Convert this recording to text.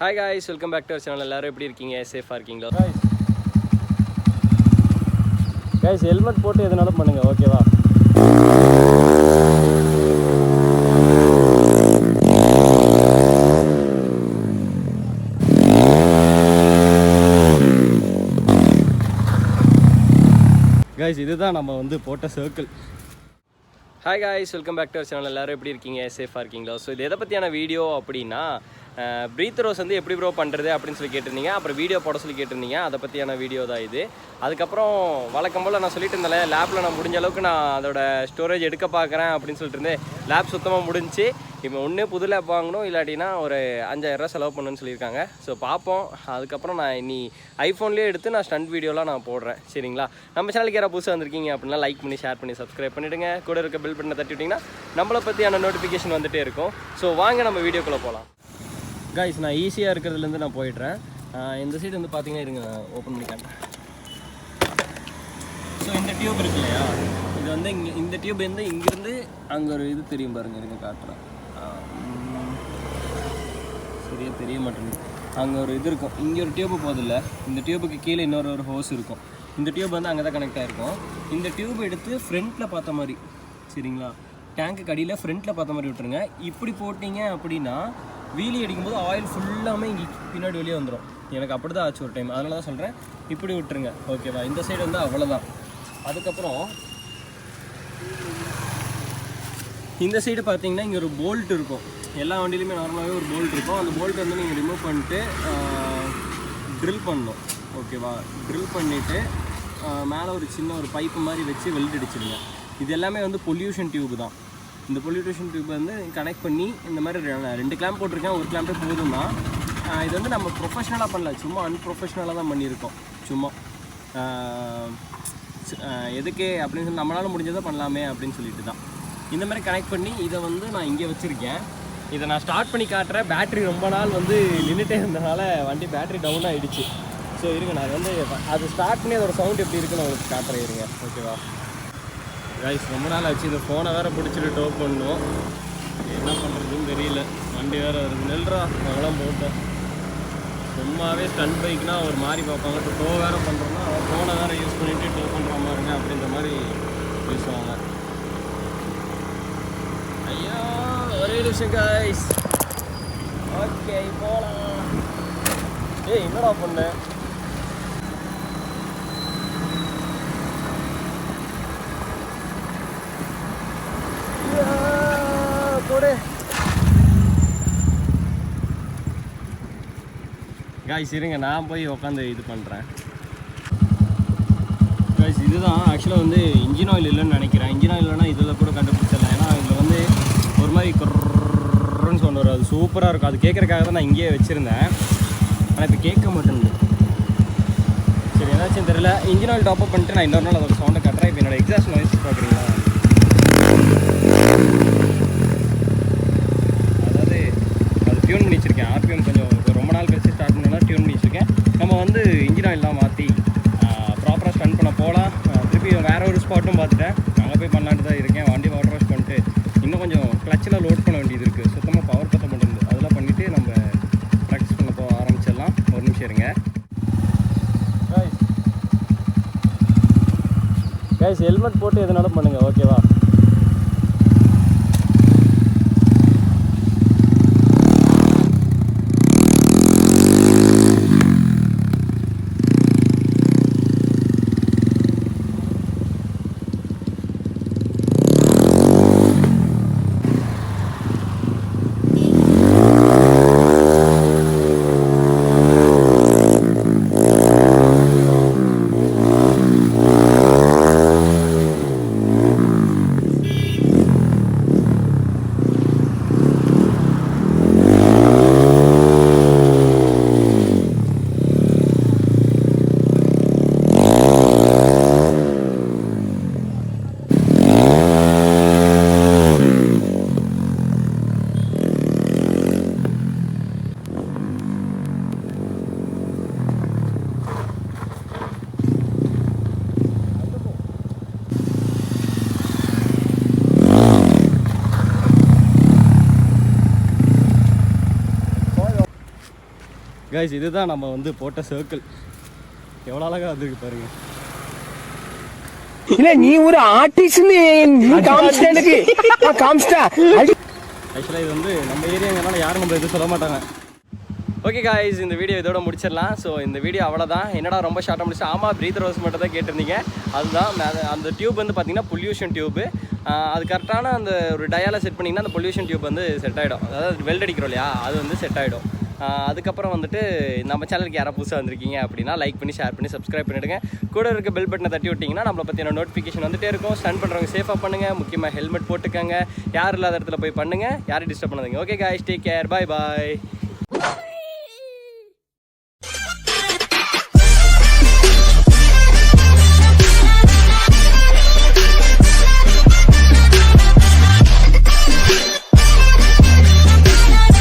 Hi guys, welcome back to our channel. எல்லாரும் எப்படி இருக்கீங்க? சேஃபா இருக்கீங்களா? Guys, helmet போட்டு எதனாலும் பண்ணுங்க, ஓகேவா? Guys, இதுதான் நம்ம வந்து போட்ட circle. Hi guys, welcome back to our channel. எல்லாரும் எப்படி இருக்கீங்க? சேஃபா இருக்கீங்களா? ஸோ இது எதை பற்றியான வீடியோ அப்படின்னா ப்ரீத் ரோஸ் வந்து எப்படி ப்ரோ பண்ணுறது அப்படின்னு சொல்லி கேட்டிருந்தீங்க. அப்புறம் வீடியோ போட சொல்லி கேட்டிருந்தீங்க. அதை பற்றியான வீடியோ தான் இது. அதுக்கப்புறம் வழக்கம் போல் நான் சொல்லிட்டு இருந்தேன், லேப்பில் நான் முடிஞ்ச அளவுக்கு நான் அதோட ஸ்டோரேஜ் எடுக்க பார்க்குறேன் அப்படின்னு சொல்லிட்டு இருந்தேன். லேப் சுத்தமாக முடிஞ்சு இப்போ ஒன்று புது லேப் வாங்கணும், இல்லாட்டினா ஒரு 5000 செலவு பண்ணணும்னு சொல்லியிருக்காங்க. ஸோ பார்ப்போம். அதுக்கப்புறம் நான் இனி ஐஃபோன்லேயே எடுத்து நான் ஸ்டண்ட் வீடியோலாம் நான் போடுறேன், சரிங்களா? நம்ம சேனலுக்கு யாராவது புதுசாக வந்திருக்கீங்க அப்படின்னா லைக் பண்ணி ஷேர் பண்ணி சப்ஸ்கிரைப் பண்ணிவிடுங்க. கூட இருக்க பெல் பட்டனை தட்டி விட்டிங்கன்னா நம்மளை பற்றியான நோட்டிஃபிகேஷன் வந்துகிட்டே இருக்கும். ஸோ வாங்க நம்ம வீடியோக்குள்ளே போகலாம். கைஸ், நான் ஈஸியாக இருக்கிறதுலேருந்து நான் போயிடுறேன். இந்த சைடு வந்து பார்த்தீங்கன்னா இருங்க, ஓப்பன் பண்ணி காட்டுறேன். ஸோ இந்த டியூப் இருக்கு இல்லையா, இது வந்து இந்த டியூப் வந்து இங்கேருந்து அங்கே ஒரு இது தெரியும் பாருங்கள், இருங்க காட்டுறேன். சரியாக தெரிய மாட்டேங்குது. அங்கே ஒரு இது இருக்கும், இங்கே ஒரு டியூப்பு போதில்லை, இந்த டியூபுக்கு கீழே இன்னொரு ஹோஸ் இருக்கும். இந்த டியூப் வந்து அங்கே தான் கனெக்ட் ஆகிருக்கும். இந்த டியூப் எடுத்து ஃப்ரண்ட்டில் பார்த்த மாதிரி, சரிங்களா, டேங்க்கு அடியில் ஃப்ரண்ட்டில் பார்த்த மாதிரி விட்டுருங்க. இப்படி போட்டிங்க அப்படின்னா வீலி அடிக்கும்போது ஆயில் ஃபுல்லாமே இங்கே பின்னாடி வெளியே வந்துடும். எனக்கு அப்படி தான் ஆச்சு ஒரு டைம், அதனால தான் சொல்கிறேன் இப்படி விட்டுருங்க, ஓகேவா? இந்த சைடு வந்து அவ்வளோதான். அதுக்கப்புறம் இந்த சைடு பார்த்தீங்கன்னா இங்கே ஒரு போல்ட் இருக்கும். எல்லா வண்டியிலுமே நார்மலாகவே ஒரு போல்ட் இருக்கும். அந்த போல்ட் வந்து நீங்கள் ரிமூவ் பண்ணிட்டு ட்ரில் பண்ணணும், ஓகேவா? ட்ரில் பண்ணிவிட்டு மேலே ஒரு சின்ன ஒரு பைப்பு மாதிரி வச்சு வெல்ட் அடிச்சிடுங்க. இது எல்லாமே வந்து பொல்யூஷன் டியூப் தான். இந்த பொல்யூஷன் டியூப் வந்து கனெக்ட் பண்ணி இந்த மாதிரி 2 கிளாம்ப் போட்டிருக்கேன், ஒரு கிளாம்பே போதும் தான். இது வந்து நம்ம ப்ரொஃபஷ்னலாக பண்ணல, சும்மா அன்ப்ரொஃபஷ்னலாக தான் பண்ணியிருக்கோம். சும்மா எதுக்கு அப்படின்னு சொல்லி நம்மளால் முடிஞ்சதை பண்ணலாமே அப்படின்னு சொல்லிட்டு தான் இந்த மாதிரி கனெக்ட் பண்ணி இதை வந்து நான் இங்கே வச்சுருக்கேன். இதை நான் ஸ்டார்ட் பண்ணி காட்டுறேன். பேட்ரி ரொம்ப நாள் வந்து நின்றுட்டே இருந்தனால வண்டி பேட்ரி டவுன் ஆகிடுச்சு. ஸோ இருங்க, நான் வந்து அது ஸ்டார்ட் பண்ணி அதோட சவுண்ட் எப்படி இருக்குன்னு உங்களுக்கு காட்டுறேன், இருங்க, ஓகேவா? கைஸ், ரொம்ப நாள் ஆச்சு. இந்த ஃபோனை வேறு பிடிச்சிட்டு டோ பண்ணணும், என்ன பண்ணுறதுன்னு தெரியல. வண்டி வேறு வருது, நெல்றா அதெல்லாம் போட்டேன். சும்மாவே ஸ்டண்ட் பைக்னால் ஒரு மாதிரி பார்ப்பாங்க, இப்போ டோ வேறு பண்ணுறோன்னா ஃபோனை வேறு யூஸ் பண்ணிவிட்டு டோ பண்ணுற மாதிரிங்க அப்படின்ற மாதிரி பேசுவாங்க. ஐயா, ஒரே நிமிஷம் கைஸ். ஓகே, போகலாம். ஏய், என்னடா பண்ண? கைஸ் இருங்க, நான் போய் உட்காந்து இது பண்ணுறேன். கைஸ், இதுதான் ஆக்சுவலாக வந்து இன்ஜின் ஆயில் இல்லைன்னு நினைக்கிறேன். இன்ஜின் ஆயில் இல்லைனா இதில் கூட கண்டுபிடிச்சிடலாம். ஏன்னா இதில் வந்து ஒரு மாதிரி குர்ன்னு சவுண்ட் வரும், அது சூப்பராக இருக்கும். அது கேட்குறக்காக தான் நான் இங்கேயே வச்சுருந்தேன், ஆனால் இப்போ கேட்க மாட்டேங்குது. சரி, ஏதாச்சும் தெரியல. இன்ஜின் ஆயில் டாப்அப் பண்ணிட்டு நான் இன்னொரு நாள் அதோட சவுண்டை காட்டுறேன். இப்போ என்னோடய எக்ஸாஸ்ட் நாய்ஸ் பார்க்குறீங்களா? அதாவது அது டியூன் பண்ணி வச்சுருக்கேன். ஆர்பிஎம் கொஞ்சம் ரொம்ப நாள் கழிச்சு ஸ்டார்ட் பண்ணால் டியூன் பண்ணி வச்சுருக்கேன். நம்ம வந்து இன்ஜின் ஆயிலெலாம் மாற்றி ப்ராப்பராக ஸ்பெண்ட் பண்ண போகலாம். திருப்பி வேறு ஒரு ஸ்பாட்டும் பார்த்துட்டேன், அங்கே போய் பண்ணலான்ட்டு தான் இருக்கேன். வண்டி வாட்டர் வாஷ் பண்ணிட்டு இன்னும் கொஞ்சம் கிளச்சில் லோட் பண்ண வேண்டியது இருக்குது. சுத்தமாக பவர் பற்ற மாட்டேங்குது. அதெல்லாம் பண்ணிவிட்டு நம்ம ப்ராக்டிஸ் பண்ண போக ஆரம்பிச்சிடலாம். ஒரு நிமிஷம் இருங்க. கைஸ், ஹெல்மெட் போட்டு எதனாலும் பண்ணுங்கள், ஓகேவா? கைஸ் இதுதான் நம்ம வந்து போட்ட சர்க்கிள். எவ்வளோ அழகாக வந்திருக்கு பாருங்க. இல்ல நீ ஒரு ஆர்டிஸ்ட்னு காமிச்சிட்ட எனக்கு. காமிச்சிட்டா. ஆக்சுவலாக இது வந்து நம்ம ஏரியாங்கிறனால யாரும் நம்ம எதுவும் சொல்ல மாட்டாங்க. ஓகே காய்ஸ், இந்த வீடியோ இதோட முடிச்சிடலாம். ஸோ இந்த வீடியோ அவ்வளோதான். என்னடா ரொம்ப ஷார்ட்டாக முடிச்சு. ஆமாம், பிரீத் ரோஸ் மட்டும் தான் கேட்டிருந்தீங்க. அதுதான் அந்த டியூப் வந்து பார்த்தீங்கன்னா பொல்யூஷன் டியூப்பு. அது கரெக்டான அந்த ஒரு டயால செட் பண்ணிங்கன்னா அந்த பொல்யூஷன் டியூப் வந்து செட் ஆகிடும். அதாவது வெல்ட் அடிக்கிறோம் இல்லையா, அது வந்து செட் ஆகிடும். அதுக்கப்புறம் வந்துட்டு நம்ம சேனலுக்கு யாராவது புதுசாக வந்திருக்கீங்க அப்படின்னா லைக் பண்ணி ஷேர் பண்ணி சப்ஸ்கிரைப் பண்ணிவிடுங்க. கூட இருக்க பெல் பட்டனை தட்டி விட்டிங்கன்னா நம்மளை பற்றின நோட்டிஃபிகேஷன் வந்துட்டே இருக்கும். ஸ்டன் பண்ணுறவங்க சேஃபாக பண்ணுங்கள். முக்கியமாக ஹெல்மெட் போட்டுக்கோங்க. யார் இல்லாத இடத்துல போய் பண்ணுங்கள். யாரையும் டிஸ்டர்ப் பண்ணாதீங்க. Okay guys, take care. Bye பாய்.